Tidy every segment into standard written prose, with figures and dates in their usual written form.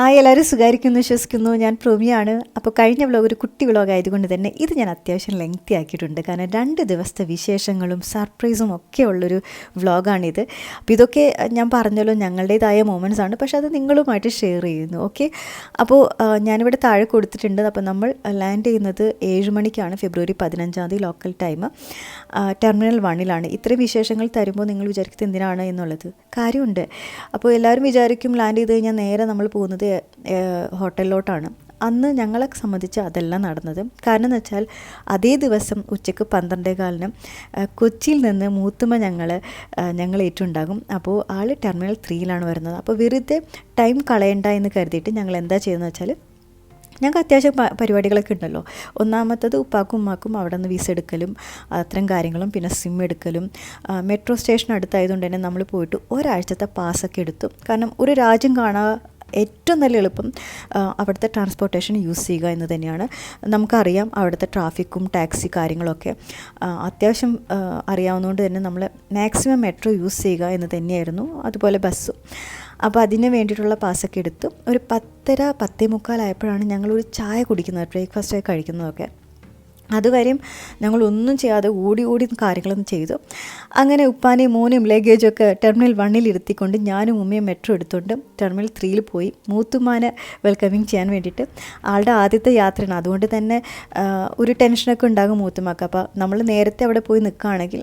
Hi, എല്ലാവരും സുഖമായിരിക്കുന്നു വിശ്വസിക്കുന്നു. ഞാൻ പ്രൊമിയാണ്. അപ്പോൾ കഴിഞ്ഞ വ്ലോഗ് ഒരു കുട്ടി വ്ലോഗ് ആയതുകൊണ്ട് തന്നെ ഇത് ഞാൻ അത്യാവശ്യം ലെങ്തി ആക്കിയിട്ടുണ്ട്. കാരണം 2 ദിവസത്തെ വിശേഷങ്ങളും സർപ്രൈസും ഒക്കെ ഉള്ളൊരു വ്ലോഗാണിത്. അപ്പോൾ ഇതൊക്കെ ഞാൻ പറഞ്ഞല്ലോ ഞങ്ങളുടേതായ മൊമെൻറ്റ്സ് ആണ്, പക്ഷേ അത് നിങ്ങളുമായിട്ട് ഷെയർ ചെയ്യുന്നു. ഓക്കെ, അപ്പോൾ ഞാനിവിടെ താഴെ കൊടുത്തിട്ടുണ്ട്. അപ്പോൾ നമ്മൾ ലാൻഡ് ചെയ്യുന്നത് 7 മണിക്കാണ്, ഫെബ്രുവരി 15 ലോക്കൽ ടൈം. ടെർമിനൽ 1-ലാണ്. ഇത്രയും വിശേഷങ്ങൾ തരുമ്പോൾ നിങ്ങൾ വിചാരിക്കുന്നത് എന്തിനാണ് എന്നുള്ളത് കാര്യമുണ്ട്. അപ്പോൾ എല്ലാവരും വിചാരിക്കും ലാൻഡ് ചെയ്ത് കഴിഞ്ഞാൽ നേരെ നമ്മൾ പോകുന്നത് ഹോട്ടലിലോട്ടാണ്. അന്ന് ഞങ്ങളെ സംബന്ധിച്ച് അതെല്ലാം നടന്നത്. കാരണം എന്ന് വെച്ചാൽ അതേ ദിവസം ഉച്ചയ്ക്ക് 12:15 കൊച്ചിയിൽ നിന്ന് മൂത്തുമ്മ ഞങ്ങൾ ഏറ്റുണ്ടാകും. അപ്പോൾ ആൾ ടെർമിനൽ 3-ലാണ് വരുന്നത്. അപ്പോൾ വെറുതെ ടൈം കളയണ്ട എന്ന് കരുതിയിട്ട് ഞങ്ങൾ എന്താ ചെയ്യുന്നത് വെച്ചാൽ, ഞങ്ങൾക്ക് അത്യാവശ്യം പരിപാടികളൊക്കെ ഉണ്ടല്ലോ. ഒന്നാമത്തത് ഉപ്പാക്കും ഉമ്മാക്കും അവിടെ നിന്ന് വിസ എടുക്കലും അത്തരം കാര്യങ്ങളും, പിന്നെ സിം എടുക്കലും. മെട്രോ സ്റ്റേഷൻ അടുത്തായതുകൊണ്ട് തന്നെ നമ്മൾ പോയിട്ട് ഒരാഴ്ചത്തെ പാസ്സൊക്കെ എടുത്തു. കാരണം ഒരു രാജ്യം കാണാൻ ഏറ്റവും നല്ല എളുപ്പം അവിടുത്തെ ട്രാൻസ്പോർട്ടേഷൻ യൂസ് ചെയ്യുക എന്ന് തന്നെയാണ്. നമുക്കറിയാം അവിടുത്തെ ട്രാഫിക്കും ടാക്സി കാര്യങ്ങളൊക്കെ അത്യാവശ്യം അറിയാവുന്നതുകൊണ്ട് തന്നെ നമ്മൾ മാക്സിമം മെട്രോ യൂസ് ചെയ്യുക എന്ന് തന്നെയായിരുന്നു. അതുപോലെ ബസ്സും. അപ്പോൾ അതിന് വേണ്ടിയിട്ടുള്ള പാസ്സൊക്കെ എടുത്തു. ഒരു 10:30 10:45 ആയപ്പോഴാണ് ഞങ്ങളൊരു ചായ കുടിക്കുന്നത്, ബ്രേക്ക്ഫാസ്റ്റൊക്കെ കഴിക്കുന്നതൊക്കെ. അതുവരെയും ഞങ്ങളൊന്നും ചെയ്യാതെ ഓടി കാര്യങ്ങളൊന്നും ചെയ്തു. അങ്ങനെ ഉപ്പാനെയും മോനെയും ലഗേജൊക്കെ ടെർമിനൽ 1-ൽ ഇരുത്തിക്കൊണ്ട് ഞാനും ഉമ്മയും മെട്രോ എടുത്തുകൊണ്ട് ടെർമിനൽ 3-ൽ പോയി മൂത്തുമ്മാനെ വെൽക്കമിങ് ചെയ്യാൻ വേണ്ടിയിട്ട്. ആളുടെ ആദ്യത്തെ യാത്രയാണ്, അതുകൊണ്ട് തന്നെ ഒരു ടെൻഷനൊക്കെ ഉണ്ടാകും മൂത്തുമ്മക്ക്. അപ്പോൾ നമ്മൾ നേരത്തെ അവിടെ പോയി നിൽക്കുകയാണെങ്കിൽ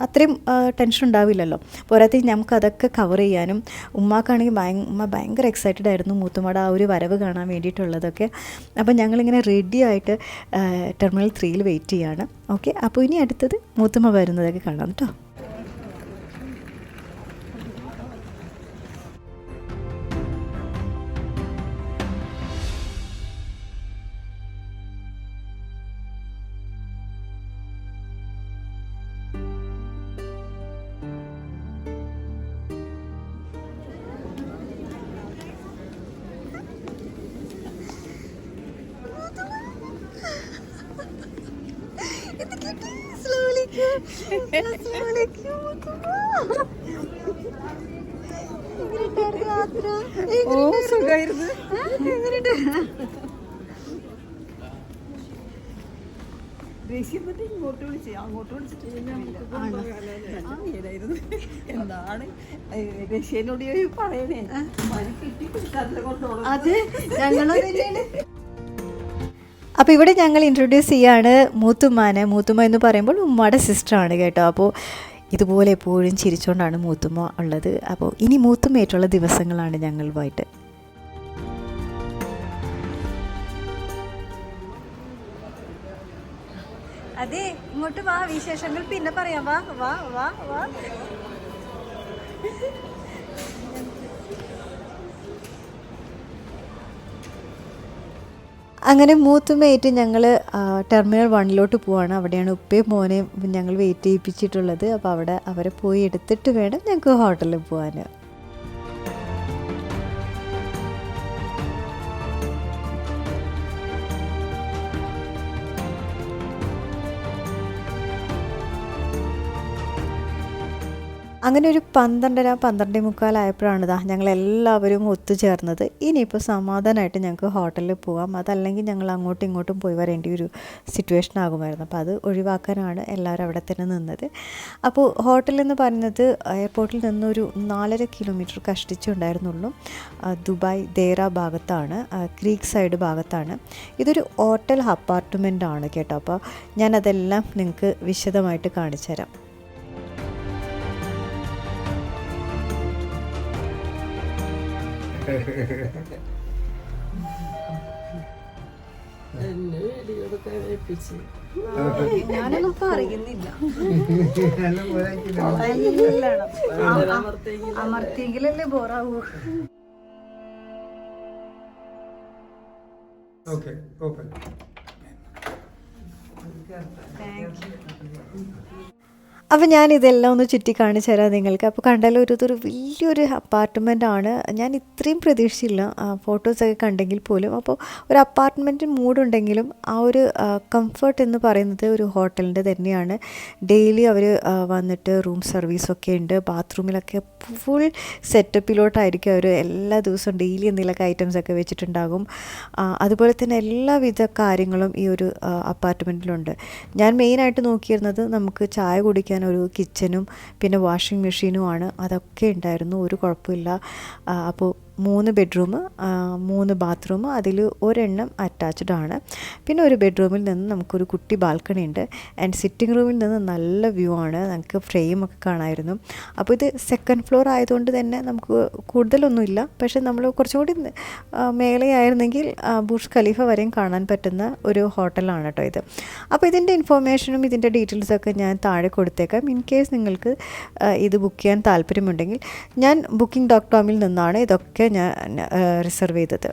അത്രയും ടെൻഷൻ ഉണ്ടാവില്ലല്ലോ. പോരാത്തേക്ക് നമുക്കതൊക്കെ കവർ ചെയ്യാനും. ഉമ്മാക്കാണെങ്കിൽ ഉമ്മ ഭയങ്കര എക്സൈറ്റഡ് ആയിരുന്നു മൂത്തുമ്മയുടെ ആ ഒരു വരവ് കാണാൻ വേണ്ടിയിട്ടുള്ളതൊക്കെ. അപ്പോൾ ഞങ്ങളിങ്ങനെ റെഡി ആയിട്ട് ടെർമിനൽ 3-ൽ വെയിറ്റ് ചെയ്യാണ്. ഓക്കെ, അപ്പോൾ ഇനി അടുത്തത് മൂത്തുമ്മ വരുന്നതൊക്കെ കാണാം കേട്ടോ. എന്താണ് റഷ്യനോട് പറയണേ? അതെ, അപ്പോൾ ഇവിടെ ഞങ്ങൾ ഇൻട്രൊഡ്യൂസ് ചെയ്യാണ് മൂത്തുമ്മാനെ. മൂത്തുമ്മ എന്ന് പറയുമ്പോൾ ഉമ്മയുടെ സിസ്റ്ററാണ് കേട്ടോ. അപ്പോൾ ഇതുപോലെ എപ്പോഴും ചിരിച്ചുകൊണ്ടാണ് മൂത്തുമ്മ ഉള്ളത്. അപ്പോൾ ഇനി മൂത്തുമ്മയായിട്ടുള്ള ദിവസങ്ങളാണ് ഞങ്ങളുമായിട്ട്. അതെ, ഇങ്ങോട്ട് വാ, വിശേഷങ്ങൾ പിന്നെ പറയാം. വാ വാ വാ വാ. അങ്ങനെ മൂത്തുമ്മയായിട്ട് ഞങ്ങൾ ടെർമിനൽ 1-ലോട്ട് പോവാണ്. അവിടെയാണ് ഉപ്പയും മോനെയും ഞങ്ങൾ വെയിറ്റ് ചെയ്യിപ്പിച്ചിട്ടുള്ളത്. അപ്പോൾ അവിടെ അവരെ പോയി എടുത്തിട്ട് വേണം ഞങ്ങൾക്ക് ഹോട്ടലിൽ പോകാൻ. അങ്ങനെ ഒരു 12:30 12:45 ആയപ്പോഴാണ് ഞങ്ങളെല്ലാവരും ഒത്തുചേർന്നത്. ഇനിയിപ്പോൾ സമാധാനമായിട്ട് ഞങ്ങൾക്ക് ഹോട്ടലിൽ പോകാം, അതല്ലെങ്കിൽ ഞങ്ങൾ അങ്ങോട്ടും ഇങ്ങോട്ടും പോയി വരേണ്ട ഒരു സിറ്റുവേഷൻ ആകുമായിരുന്നു. അപ്പോൾ അത് ഒഴിവാക്കാനാണ് എല്ലാവരും അവിടെ തന്നെ നിന്നത്. അപ്പോൾ ഹോട്ടൽ എന്ന് പറയുന്നത് എയർപോർട്ടിൽ നിന്നൊരു 4.5 കിലോമീറ്റർ കഷ്ടിച്ചുണ്ടായിരുന്നുള്ളൂ. ദുബായ് ദേറ ഭാഗത്താണ്, ക്രീക്ക് സൈഡ് ഭാഗത്താണ്. ഇതൊരു ഹോട്ടൽ അപ്പാർട്ട്മെൻ്റ് ആണ് കേട്ടോ. അപ്പോൾ ഞാനതെല്ലാം നിങ്ങൾക്ക് വിശദമായിട്ട് കാണിച്ചു തരാം. ഞാനൊന്നും പറയുന്നില്ല. അമർത്തിയെങ്കിലല്ലേ ബോറാവൂ. അപ്പോൾ ഞാനിതെല്ലാം ഒന്ന് ചുറ്റി കാണിച്ചു തരാം നിങ്ങൾക്ക്. അപ്പോൾ കണ്ടാലും ഇതൊരു വലിയൊരു അപ്പാർട്ട്മെൻ്റ് ആണ്. ഞാൻ ഇത്രയും പ്രതീക്ഷിച്ചില്ല ഫോട്ടോസൊക്കെ കണ്ടെങ്കിൽ പോലും. അപ്പോൾ ഒരു അപ്പാർട്ട്മെൻറ്റ് മൂഡുണ്ടെങ്കിലും ആ ഒരു കംഫർട്ട് എന്ന് പറയുന്നത് ഒരു ഹോട്ടലിൻ്റെ തന്നെയാണ്. ഡെയിലി അവർ വന്നിട്ട് റൂം സർവീസൊക്കെ ഉണ്ട്. ബാത്റൂമിലൊക്കെ ഫുൾ സെറ്റപ്പിലോട്ടായിരിക്കും അവർ എല്ലാ ദിവസവും ഡെയിലി എന്തെങ്കിലുമൊക്കെ ഐറ്റംസൊക്കെ വെച്ചിട്ടുണ്ടാകും. അതുപോലെ തന്നെ എല്ലാവിധ കാര്യങ്ങളും ഈ ഒരു അപ്പാർട്ട്മെൻറ്റിലുണ്ട്. ഞാൻ മെയിനായിട്ട് നോക്കിയിരുന്നത് നമുക്ക് ചായ കുടിക്കാൻ ഒരു കിച്ചനും പിന്നെ വാഷിംഗ് മെഷീനുമാണ്. അതൊക്കെ ഉണ്ടായിരുന്നു, ഒരു കുഴപ്പമില്ല. അപ്പോൾ 3 ബെഡ്റൂം, 3 ബാത്റൂം, അതിൽ ഒരെണ്ണം അറ്റാച്ച്ഡ് ആണ്. പിന്നെ ഒരു ബെഡ്റൂമിൽ നിന്ന് നമുക്കൊരു കുട്ടി ബാൽക്കണി ഉണ്ട്. ആൻഡ് സിറ്റിംഗ് റൂമിൽ നിന്ന് നല്ല വ്യൂ ആണ്, നമുക്ക് ഫ്രെയിമൊക്കെ കാണാമായിരുന്നു. അപ്പോൾ ഇത് സെക്കൻഡ് ഫ്ലോർ ആയതുകൊണ്ട് തന്നെ നമുക്ക് കൂടുതലൊന്നുമില്ല. പക്ഷേ നമ്മൾ കുറച്ചും കൂടി മേലെയായിരുന്നെങ്കിൽ ബുർജ് ഖലീഫ വരെയും കാണാൻ പറ്റുന്ന ഒരു ഹോട്ടലാണ് കേട്ടോ ഇത്. അപ്പോൾ ഇതിൻ്റെ ഇൻഫോർമേഷനും ഇതിൻ്റെ ഡീറ്റെയിൽസൊക്കെ ഞാൻ താഴെ കൊടുത്തേക്കാം. ഇൻ കേസ് നിങ്ങൾക്ക് ഇത് ബുക്ക് ചെയ്യാൻ താല്പര്യമുണ്ടെങ്കിൽ. ഞാൻ booking.comൽ നിന്നാണ് ഇതൊക്കെ ഞാൻ റിസർവ് ചെയ്തത്.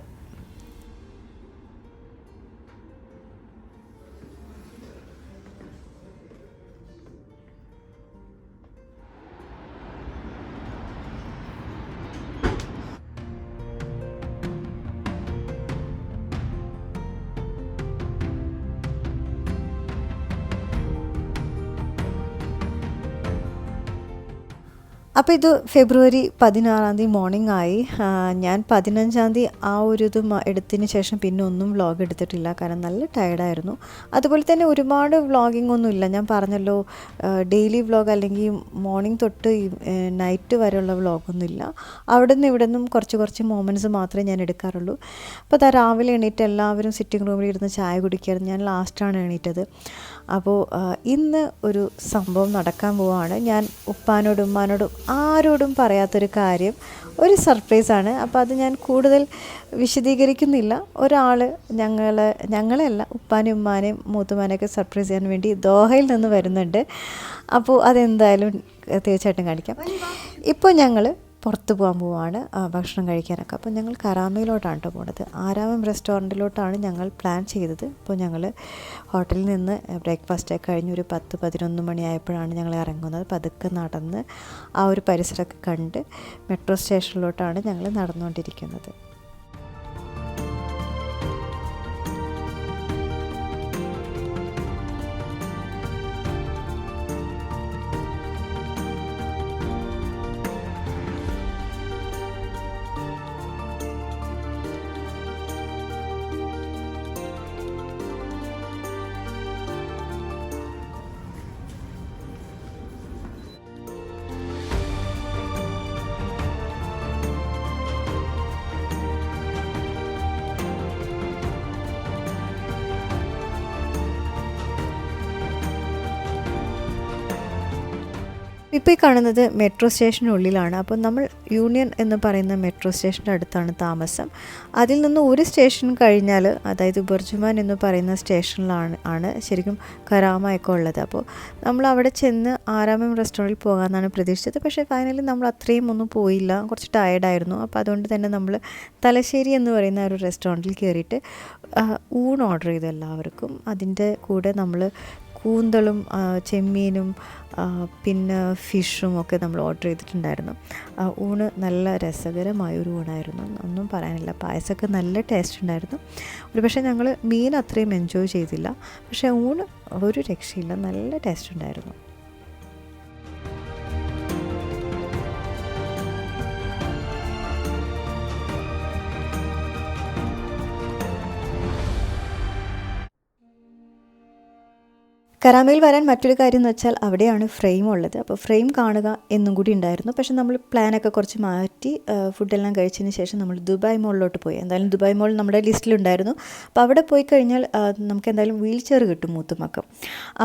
അപ്പോൾ ഇത് ഫെബ്രുവരി 16 മോർണിംഗ് ആയി. ഞാൻ 15 ആ ഒരു ഇത് എടുത്തതിന് ശേഷം പിന്നെ ഒന്നും വ്ളോഗ് എടുത്തിട്ടില്ല, കാരണം നല്ല ടയർഡായിരുന്നു. അതുപോലെ തന്നെ ഒരുപാട് വ്ളോഗിംഗ് ഒന്നുമില്ല. ഞാൻ പറഞ്ഞല്ലോ, ഡെയിലി വ്ളോഗ് അല്ലെങ്കിൽ മോർണിംഗ് തൊട്ട് നൈറ്റ് വരെയുള്ള വ്ളോഗൊന്നുമില്ല. അവിടെ നിന്ന് ഇവിടെ നിന്നും കുറച്ച് മൊമെൻറ്റ്സ് മാത്രമേ ഞാൻ എടുക്കാറുള്ളൂ. അപ്പോൾ അതാ രാവിലെ എണീറ്റ് എല്ലാവരും സിറ്റിംഗ് റൂമിൽ ഇരുന്ന് ചായ കുടിക്കായിരുന്നു. ഞാൻ ലാസ്റ്റാണ് എണീറ്റത്. അപ്പോൾ ഇന്ന് ഒരു സംഭവം നടക്കാൻ പോവുകയാണ്. ഞാൻ ഉപ്പാനോടും ഉമ്മാനോടും ആരോടും പറയാത്തൊരു കാര്യം, ഒരു സർപ്രൈസാണ്. അപ്പോൾ അത് ഞാൻ കൂടുതൽ വിശദീകരിക്കുന്നില്ല. ഒരാൾ ഞങ്ങളെയല്ല, ഉപ്പാനും ഉമ്മാനെയും മൂത്തുമാനെയൊക്കെ സർപ്രൈസ് ചെയ്യാൻ വേണ്ടി ദോഹയിൽ നിന്ന് വരുന്നുണ്ട്. അപ്പോൾ അതെന്തായാലും തീർച്ചയായിട്ടും കാണിക്കാം. ഇപ്പോൾ ഞങ്ങൾ പുറത്ത് പോകാൻ പോവുകയാണ് ഭക്ഷണം കഴിക്കാനൊക്കെ. അപ്പോൾ ഞങ്ങൾ കരാമയിലോട്ടാണ് കേട്ടോ പോകുന്നത്. ആരാമം റെസ്റ്റോറൻറ്റിലോട്ടാണ് ഞങ്ങൾ പ്ലാൻ ചെയ്തത്. അപ്പോൾ ഞങ്ങൾ ഹോട്ടലിൽ നിന്ന് ബ്രേക്ക്ഫാസ്റ്റൊക്കെ കഴിഞ്ഞ് ഒരു 10-11 മണിയായപ്പോഴാണ് ഞങ്ങൾ ഇറങ്ങുന്നത്. പതുക്കെ നടന്ന് ആ ഒരു പരിസരമൊക്കെ കണ്ട് മെട്രോ സ്റ്റേഷനിലോട്ടാണ് ഞങ്ങൾ നടന്നുകൊണ്ടിരിക്കുന്നത്. ഇപ്പോൾ ഈ കാണുന്നത് മെട്രോ സ്റ്റേഷനുള്ളിലാണ്. അപ്പോൾ നമ്മൾ യൂണിയൻ എന്ന് പറയുന്ന മെട്രോ സ്റ്റേഷൻ്റെ അടുത്താണ് താമസം. അതിൽ നിന്ന് ഒരു സ്റ്റേഷൻ കഴിഞ്ഞാൽ, അതായത് ബുർ ജുമാൻ എന്ന് പറയുന്ന സ്റ്റേഷനിലാണ് ശരിക്കും കരാമയൊക്കെ ഉള്ളത്. അപ്പോൾ നമ്മൾ അവിടെ ചെന്ന് ആരാമം റെസ്റ്റോറൻറ്റിൽ പോകാമെന്നാണ് പ്രതീക്ഷിച്ചത്. പക്ഷേ ഫൈനലി നമ്മൾ അത്രയും ഒന്നും പോയില്ല, കുറച്ച് ടയേർഡായിരുന്നു. അപ്പോൾ അതുകൊണ്ട് തന്നെ നമ്മൾ തലശ്ശേരി എന്ന് പറയുന്ന ഒരു റെസ്റ്റോറൻറ്റിൽ കയറിയിട്ട് ഊണ് ഓർഡർ ചെയ്തു എല്ലാവർക്കും. അതിൻ്റെ കൂടെ നമ്മൾ കൂന്തളും ചെമ്മീനും പിന്നെ ഫിഷും ഒക്കെ നമ്മൾ ഓർഡർ ചെയ്തിട്ടുണ്ടായിരുന്നു. ഊണ് നല്ല രസകരമായൊരു ഊണായിരുന്നു, ഒന്നും പറയാനില്ല. പായസമൊക്കെ നല്ല ടേസ്റ്റ് ഉണ്ടായിരുന്നു. ഒരു പക്ഷേ ഞങ്ങൾ മീൻ അത്രയും എൻജോയ് ചെയ്തില്ല, പക്ഷേ ഊണ് ഒരു രക്ഷയില്ല, നല്ല ടേസ്റ്റ് ഉണ്ടായിരുന്നു. കരാമയിൽ വരാൻ മറ്റൊരു കാര്യം എന്ന് വെച്ചാൽ അവിടെയാണ് ഫ്രെയിം ഉള്ളത്. അപ്പോൾ ഫ്രെയിം കാണുക എന്നും കൂടി ഉണ്ടായിരുന്നു. പക്ഷേ നമ്മൾ പ്ലാനൊക്കെ കുറച്ച് മാറ്റി ഫുഡെല്ലാം കഴിച്ചതിന് ശേഷം നമ്മൾ ദുബായ് മോളിലോട്ട് പോയി. എന്തായാലും ദുബായ് മോൾ നമ്മുടെ ലിസ്റ്റിലുണ്ടായിരുന്നു. അപ്പോൾ അവിടെ പോയി കഴിഞ്ഞാൽ നമുക്ക് എന്തായാലും വീൽ ചെയർ കിട്ടും മൂത്തുമക്കം.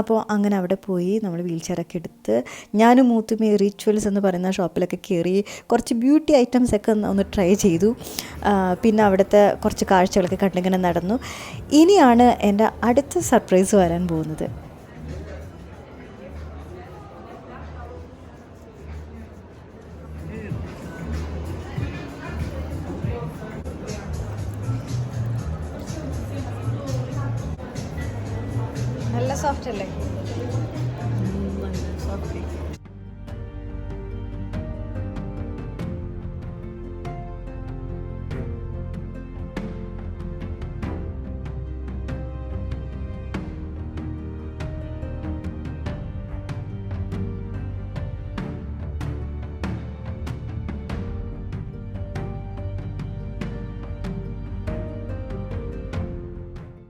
അപ്പോൾ അങ്ങനെ അവിടെ പോയി നമ്മൾ വീൽ ചെയറൊക്കെ എടുത്ത് ഞാനും മൂത്തുമേ റിച്വൽസ് എന്ന് പറയുന്ന ഷോപ്പിലൊക്കെ കയറി കുറച്ച് ബ്യൂട്ടി ഐറ്റംസൊക്കെ ഒന്ന് ട്രൈ ചെയ്തു. പിന്നെ അവിടുത്തെ കുറച്ച് കാഴ്ചകളൊക്കെ കണ്ടിങ്ങനെ നടന്നു. ഇനിയാണ് എൻ്റെ അടുത്ത സർപ്രൈസ് വരാൻ പോകുന്നത്. നല്ല സോഫ്റ്റ് അല്ലേ? നല്ല സോഫ്റ്റ്.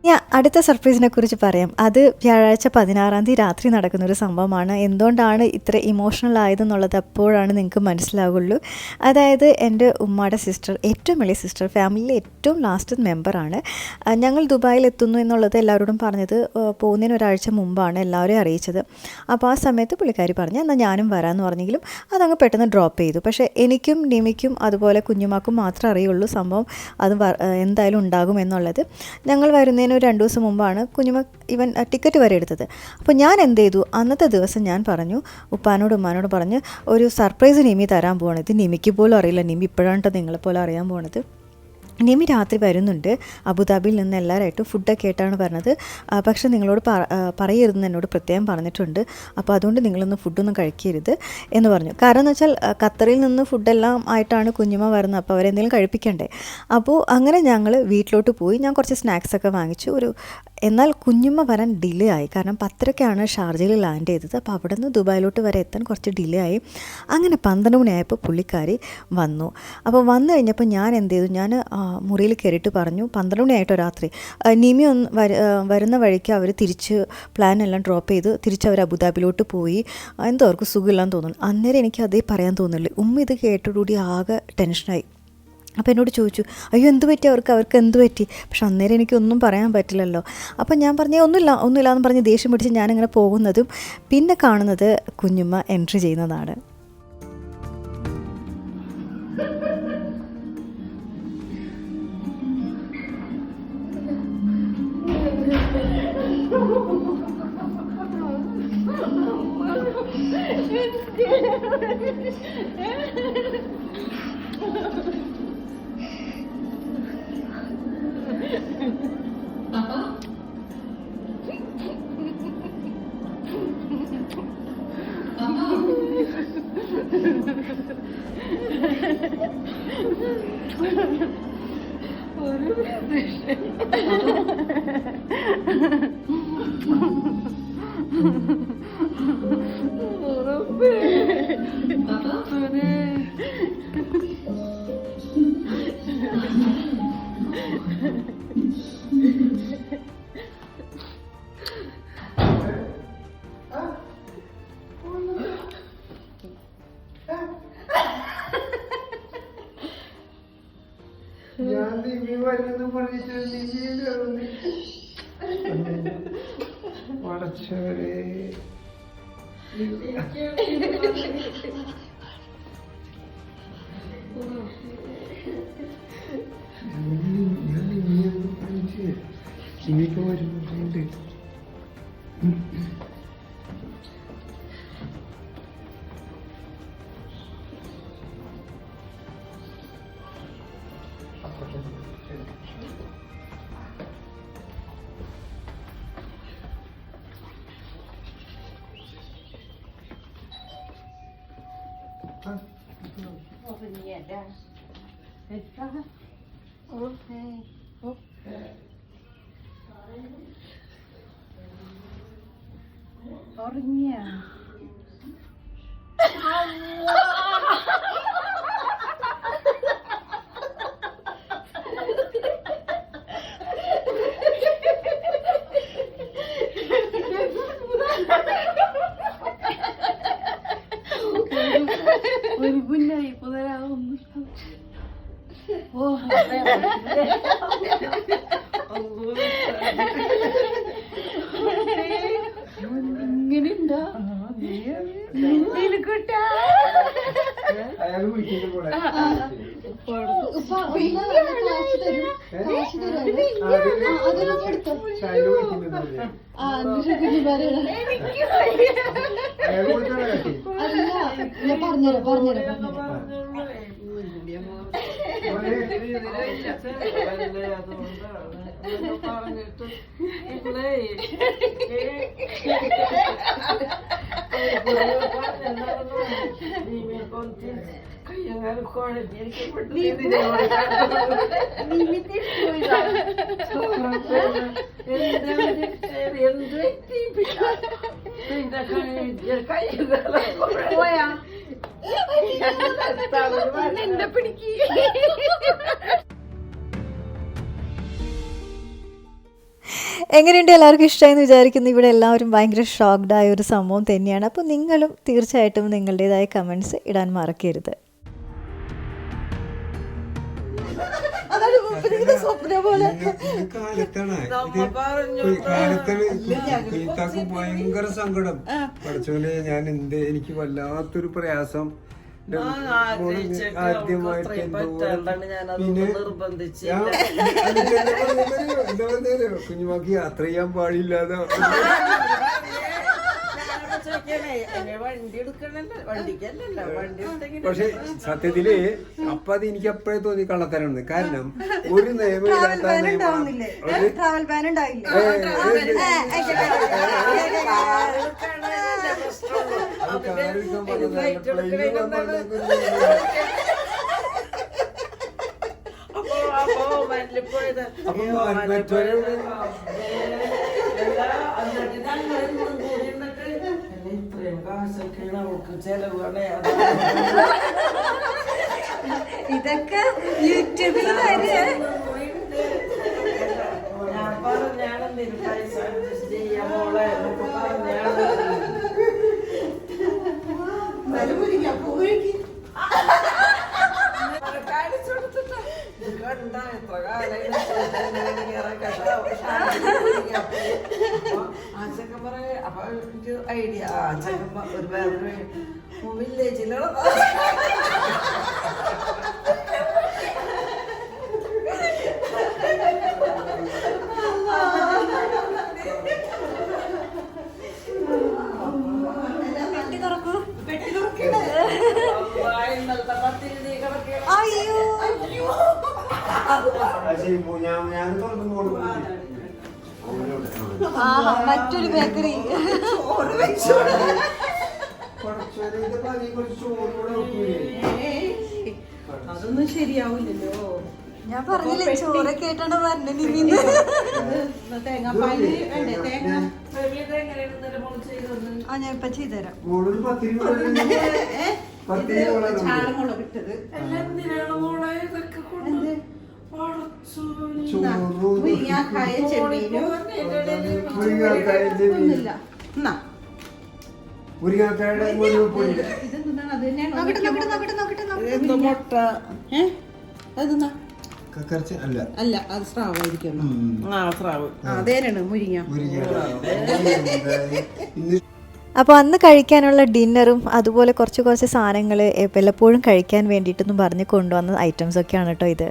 ഞാൻ അടുത്ത സർപ്രൈസിനെ കുറിച്ച് പറയാം. അത് വ്യാഴാഴ്ച 16-ാം തീയതി രാത്രി നടക്കുന്ന ഒരു സംഭവമാണ്. എന്തുകൊണ്ടാണ് ഇത്ര ഇമോഷണൽ ആയതെന്നുള്ളത് അപ്പോഴാണ് നിങ്ങൾക്ക് മനസ്സിലാവുള്ളൂ. അതായത് എൻ്റെ ഉമ്മയുടെ സിസ്റ്റർ, ഏറ്റവും വലിയ സിസ്റ്റർ, ഫാമിലിയിലെ ഏറ്റവും ലാസ്റ്റ് മെമ്പറാണ്. ഞങ്ങൾ ദുബായിൽ എത്തുന്നു എന്നുള്ളത് എല്ലാവരോടും പറഞ്ഞത് പോകുന്നതിന് ഒരാഴ്ച മുമ്പാണ് എല്ലാവരെയും അറിയിച്ചത്. അപ്പോൾ ആ സമയത്ത് പുള്ളിക്കാരി പറഞ്ഞു എന്നാൽ ഞാനും വരാമെന്ന് പറഞ്ഞെങ്കിലും അതങ്ങ് പെട്ടെന്ന് ഡ്രോപ്പ് ചെയ്തു. പക്ഷേ എനിക്കും നിമിക്കും അതുപോലെ കുഞ്ഞുമാക്കും മാത്രമേ അറിയുള്ളൂ സംഭവം അത് എന്തായാലും ഉണ്ടാകും എന്നുള്ളത്. ഞങ്ങൾ വരുന്നതിന് ഒരു 2 ദിവസം മുമ്പാണ് കുഞ്ഞുമ ഇവൻ ടിക്കറ്റ് വരെ എടുത്തത്. അപ്പോൾ ഞാൻ എന്ത് ചെയ്തു, അന്നത്തെ ദിവസം ഞാൻ പറഞ്ഞു ഉപ്പാനോട് ഉമ്മാനോട് പറഞ്ഞ് ഒരു സർപ്രൈസ് നിമി തരാൻ പോകണത്. ഇത് നിമിക്ക് പോലും അറിയില്ല, നിമി ഇപ്പോഴാണ് നിങ്ങളെപ്പോലെ അറിയാൻ പോണത്. നിമി രാത്രി വരുന്നുണ്ട്, അബുദാബിയിൽ നിന്ന് എല്ലാവരായിട്ടും ഫുഡൊക്കെ ആയിട്ടാണ് പറഞ്ഞത്. പക്ഷേ നിങ്ങളോട് പറയരുതെന്ന് എന്നോട് പ്രത്യേകം പറഞ്ഞിട്ടുണ്ട്. അപ്പോൾ അതുകൊണ്ട് നിങ്ങളൊന്നും ഫുഡൊന്നും കഴിക്കരുത് എന്ന് പറഞ്ഞു. കാരണം എന്ന് വെച്ചാൽ ഖത്തറിൽ നിന്ന് ഫുഡെല്ലാം ആയിട്ടാണ് കുഞ്ഞുമ്മ വരുന്നത്. അപ്പോൾ അവരെന്തെങ്കിലും കഴിപ്പിക്കണ്ടേ. അപ്പോൾ അങ്ങനെ ഞങ്ങൾ വീട്ടിലോട്ട് പോയി. ഞാൻ കുറച്ച് സ്നാക്സൊക്കെ വാങ്ങിച്ചു. എന്നാൽ കുഞ്ഞുമ്മ വരാൻ ഡിലേ ആയി. കാരണം 10:00-ക്കാണ് ഷാർജയിൽ ലാൻഡ് ചെയ്തത്. അപ്പോൾ അവിടെ നിന്ന് ദുബായിലോട്ട് വരെ എത്താൻ കുറച്ച് ഡിലേ ആയി. അങ്ങനെ 12 മണിയായപ്പോൾ പുള്ളിക്കാരി വന്നു. അപ്പോൾ വന്നു കഴിഞ്ഞപ്പോൾ ഞാൻ എന്ത് ചെയ്തു, ഞാൻ മുറിയിൽ കയറിയിട്ട് പറഞ്ഞു 12 മണിയായിട്ടോ രാത്രി, നിമി വരുന്ന വഴിക്ക് അവർ തിരിച്ച് പ്ലാനെല്ലാം ഡ്രോപ്പ് ചെയ്ത് തിരിച്ച് അവർ അബുദാബിയിലോട്ട് പോയി. എന്തോ അവർക്ക് സുഖമില്ലാന്ന് തോന്നുന്നു. അന്നേരം എനിക്ക് അതേ പറയാൻ തോന്നുന്നില്ല. ഉമ്മ ഇത് കേട്ടോടുകൂടി ആകെ ടെൻഷനായി. അപ്പോൾ എന്നോട് ചോദിച്ചു അയ്യോ എന്ത് പറ്റി അവർക്ക് എന്ത് പറ്റി. പക്ഷെ അന്നേരം എനിക്കൊന്നും പറയാൻ പറ്റില്ലല്ലോ. അപ്പം ഞാൻ പറഞ്ഞേ ഒന്നുമില്ല എന്ന് പറഞ്ഞ് ദേഷ്യം പിടിച്ച് ഞാനിങ്ങനെ പോകുന്നതും പിന്നെ കാണുന്നത് കുഞ്ഞുമ്മ എൻട്രി ചെയ്യുന്നതാണ്. ഞാൻ നിമി വരുന്നു പറഞ്ഞിട്ട് വളച്ചവരെ ഞാൻ നിമിയൊന്നും പഠിച്ച് നിമിക്ക് വരുന്നുണ്ട്. ഉറങ്ങിയ ഒരു കുഞ്ഞായി പുനരാവുന്നു. ഇങ്ങനെയുണ്ടോ അയാൾ വിളിക്കുന്ന പോലെ എങ്ങനെയുണ്ട്, എല്ലാവർക്കും ഇഷ്ടമായെന്ന് വിചാരിക്കുന്നു. ഇവിടെ എല്ലാവരും ഭയങ്കര ഷോക്ക്ഡായ ഒരു സംഭവം തന്നെയാണ്. അപ്പോൾ നിങ്ങളും തീർച്ചയായിട്ടും നിങ്ങളുടേതായ കമൻറ്റ്സ് ഇടാൻ മറക്കരുത്. ഭയങ്കര സങ്കടം പഠിച്ചോലെ. ഞാൻ എനിക്ക് വല്ലാത്തൊരു പ്രയാസം ആദ്യമായിട്ട് പിന്നെ കുഞ്ഞുമാക്ക് യാത്ര ചെയ്യാൻ പാടില്ലാതെ പക്ഷെ സത്യത്തില് അപ്പൊ അത് എനിക്ക് അപ്പോഴേ തോന്നി കള്ളത്തരാണ്. കാരണം ഒരു നിയമമില്ലാത്ത ഇതൊക്കെ യൂട്യൂബിൽ ഐഡിയ ഒരു വേറെ വില്ലേജിലുള്ള മറ്റൊരു ബേക്കറി അതൊന്നും ശരിയാവില്ലല്ലോ. ഞാൻ പറഞ്ഞില്ലേ ചോറൊക്കെ ആയിട്ടാണ് പറഞ്ഞത്. തേങ്ങാപ്പാല് വേണ്ടേ? തേങ്ങ ഞാൻ ഇപ്പൊ ചെയ്തുതരാം. ചാളമുളക് ഇട്ടത് മുരിങ്ങാക്കായ ചെമ്മീനും മുട്ട അല്ല അത് സ്രാവായിരിക്കും. സ്രാവ് അതേനാണ് മുരിങ്ങ. അപ്പോൾ അന്ന് കഴിക്കാനുള്ള ഡിന്നറും അതുപോലെ കുറച്ച് കുറച്ച് സാധനങ്ങൾ വല്ലപ്പോഴും കഴിക്കാൻ വേണ്ടിയിട്ടൊന്നും പറഞ്ഞ് കൊണ്ടുവന്ന ഐറ്റംസൊക്കെയാണ് കേട്ടോ ഇത്.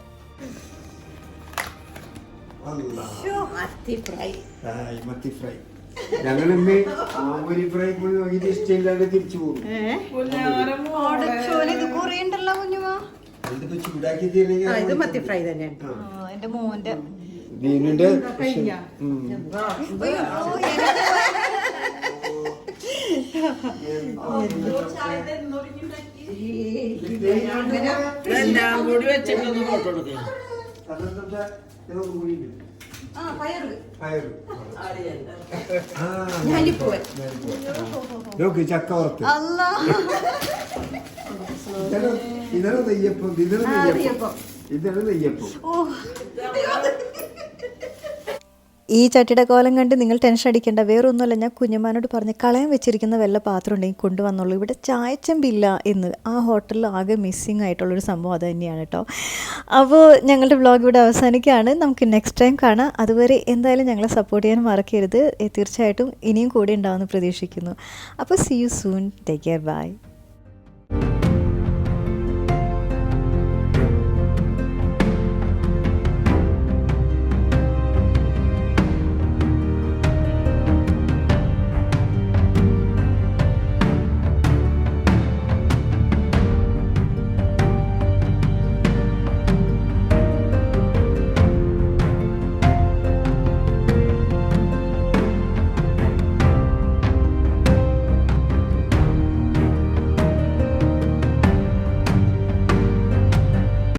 മത്തി ഫ്രൈ. ഞങ്ങളിന്ന് ആമ്പൂരി ഫ്രൈ പോയി നോക്കിയിട്ട് ഇഷ്ടമില്ലാതെ തിരിച്ചു പോകും. ചൂടാക്കി ഇത് മത്തി ഫ്രൈ തന്നെയാണ്. എന്റെ മോന്റെ ദീനുന്റെ എല്ലാം കൂടി വെച്ചിട്ടൊന്ന് ഫോട്ടോ എടുക്കാം. ചക്ക വറുത്ത് ഇതാണ് നെയ്യപ്പം. ഇതാണ് നെയ്യപ്പം. ഈ ചട്ടിയുടെ കോലം കണ്ട് നിങ്ങൾ ടെൻഷൻ അടിക്കേണ്ട. വേറൊന്നുമല്ല, ഞാൻ കുഞ്ഞുമാനോട് പറഞ്ഞ് കളയാൻ വെച്ചിരിക്കുന്ന വല്ല പാത്രം ഉണ്ടെങ്കിൽ കൊണ്ടുവന്നുള്ളൂ. ഇവിടെ ചായച്ചമ്പില്ല എന്ന്. ആ ഹോട്ടലിൽ ആകെ മിസ്സിങ് ആയിട്ടുള്ളൊരു സംഭവം അത് തന്നെയാണ് കേട്ടോ. അപ്പോൾ ഞങ്ങളുടെ വ്ളോഗ് ഇവിടെ അവസാനിക്കുകയാണ്. നമുക്ക് നെക്സ്റ്റ് ടൈം കാണാം. അതുവരെ എന്തായാലും ഞങ്ങളെ സപ്പോർട്ട് ചെയ്യാൻ മറക്കരുത്. തീർച്ചയായിട്ടും ഇനിയും കൂടെ ഉണ്ടാവുമെന്ന് പ്രതീക്ഷിക്കുന്നു. അപ്പോൾ see you soon. Take care. By.